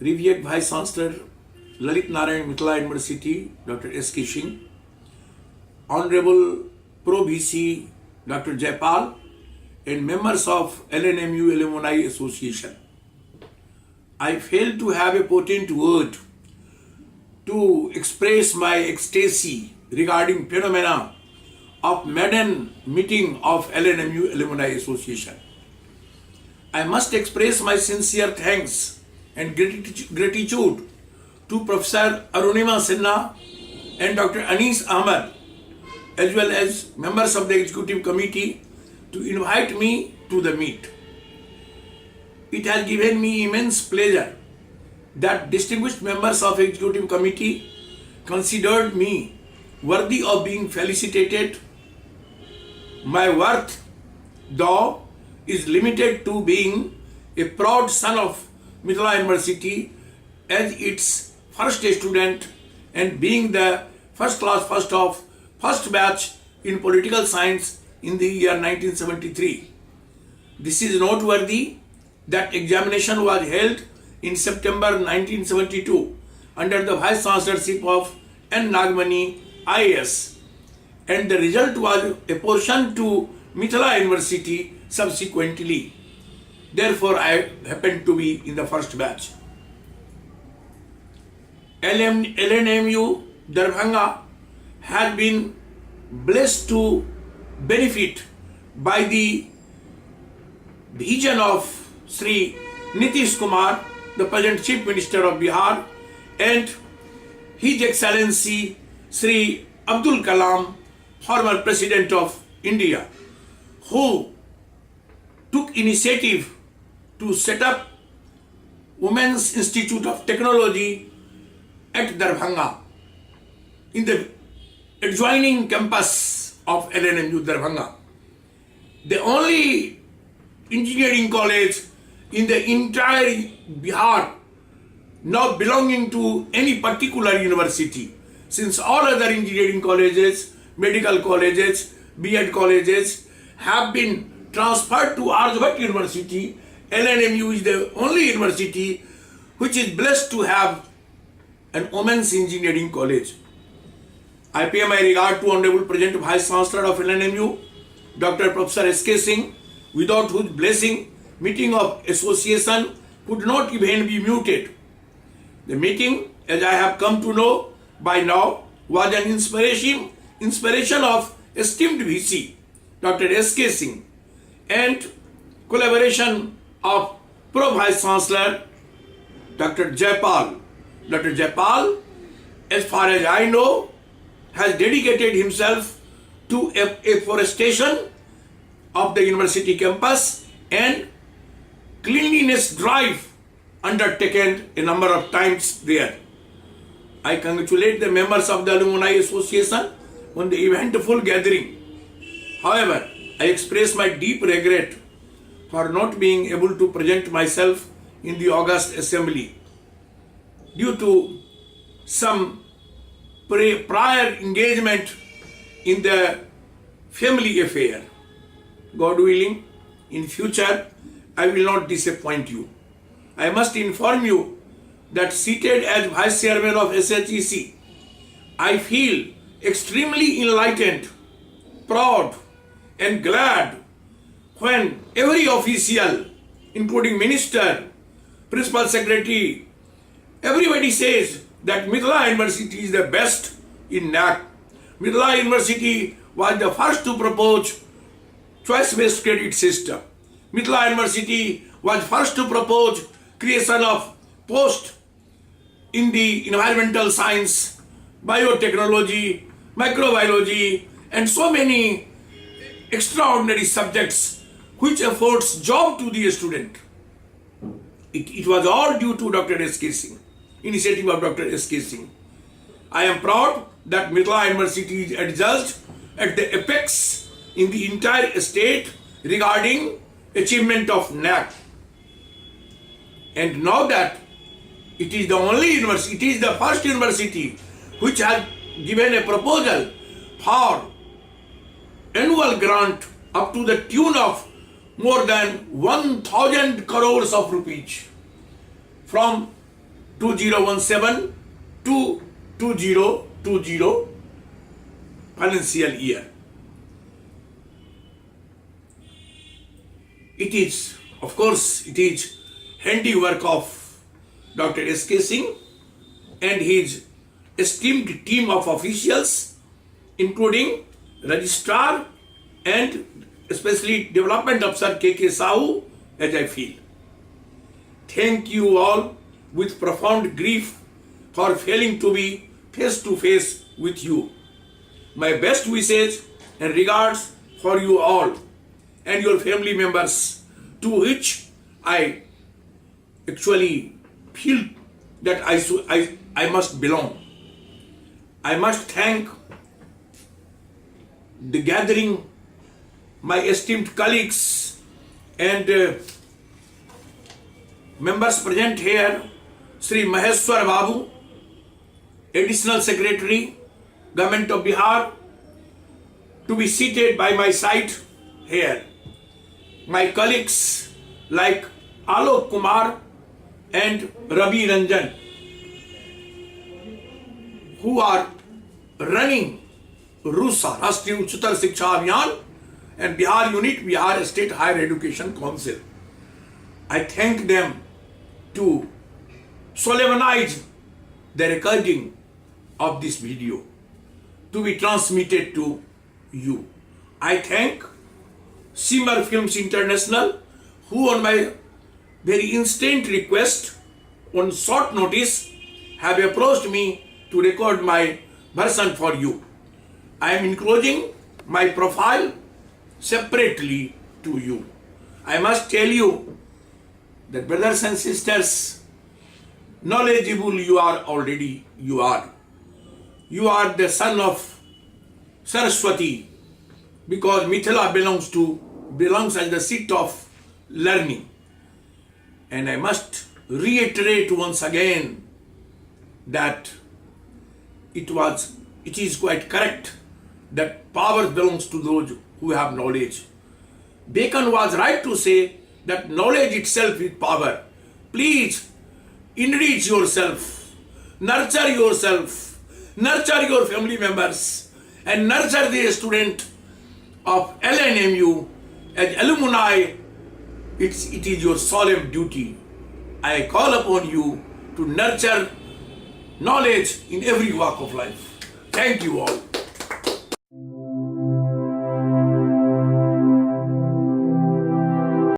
Revered Vice Chancellor Lalit Narayan Mithila University, Dr. S.K. Singh, Honorable Pro VC Dr. Jaipal, and members of LNMU Alumni Association. I fail to have a potent word to express my ecstasy regarding phenomena of maiden meeting of LNMU Alumni Association. I must express my sincere thanks and gratitude to Professor Arunima Sinha and Dr. Anis Ahmed, as well as members of the Executive Committee, to invite me to the meet. It has given me immense pleasure that distinguished members of Executive Committee considered me worthy of being felicitated. My worth, though, is limited to being a proud son of Mithila University as its first student and being the first batch in political science in the year 1973. This is noteworthy that examination was held in September 1972 under the Vice Chancellorship of N. Nagmani IAS, and the result was apportioned to Mithila University subsequently. Therefore, I happened to be in the first batch. LNMU Darbhanga has been blessed to benefit by the vision of Sri Nitish Kumar, the present Chief Minister of Bihar, and His Excellency Sri Abdul Kalam, former President of India, who took initiative to set up Women's Institute of Technology at Darbhanga in the adjoining campus of LNMU Darbhanga, the only engineering college in the entire Bihar not belonging to any particular university, since all other engineering colleges, medical colleges, B.Ed colleges have been transferred to Aryabhatta University. LNMU is the only university which is blessed to have an women's engineering college. I pay my regard to Honorable Present Vice Chancellor of LNMU, Dr. Professor S.K. Singh, without whose blessing meeting of association could not even be muted. The meeting, as I have come to know by now, was an inspiration of esteemed VC, Dr. S.K. Singh, and collaboration of Pro Vice Chancellor, Dr. Jaipal. Dr. Jaipal, as far as I know, has dedicated himself to afforestation of the university campus and cleanliness drive undertaken a number of times there. I congratulate the members of the Alumni Association on the eventful gathering. However, I express my deep regret for not being able to present myself in the August Assembly due to some prior engagement in the family affair. God willing, in future, I will not disappoint you. I must inform you that seated as Vice Chairman of SHEC, I feel extremely enlightened, proud, and glad when every official, including Minister, Principal Secretary, everybody says that Mithila University is the best in NAC. Mithila University was the first to propose choice-based credit system. Mithila University was first to propose creation of post in the environmental science, biotechnology, microbiology, and so many extraordinary subjects which affords job to the student. It was all due to Dr. S.K. Singh, initiative of Dr. S.K. Singh. I am proud that Mithila University is adjudged at the apex in the entire state regarding achievement of NAC. And now that it is the only university, it is the first university which has given a proposal for annual grant up to the tune of more than 1,000 crores of rupees from 2017 to 2020 financial year. It is, of course, it is handiwork of Dr. S.K. Singh and his esteemed team of officials, including Registrar and especially Development Officer K.K. Sahu, as I feel. Thank you all with profound grief for failing to be face to face with you. My best wishes and regards for you all and your family members, to which I actually feel that I must belong. I must thank the gathering, my esteemed colleagues and members present here, Sri Maheshwar Babu, Additional Secretary, Government of Bihar, to be seated by my side here. My colleagues like Alok Kumar and Ravi Ranjan, who are running RUSA, Rashtriya Uchchatar Shiksha Abhiyan, and Bihar Unit, Bihar State Higher Education Council. I thank them to solemnize the recording of this video to be transmitted to you. I thank Simar Films International, who on my very instant request, on short notice, have approached me to record my version for you. I am enclosing my profile separately to you. I must tell you that, brothers and sisters, knowledgeable you are already, you are. You are the son of Saraswati, because Mithila belongs as the seat of learning. And I must reiterate once again that it is quite correct that power belongs to those who have knowledge. Bacon was right to say that knowledge itself is power. Please enrich yourself, nurture yourself, nurture your family members, and nurture the student of LNMU as alumni. It is your solemn duty. I call upon you to nurture knowledge in every walk of life. Thank you all.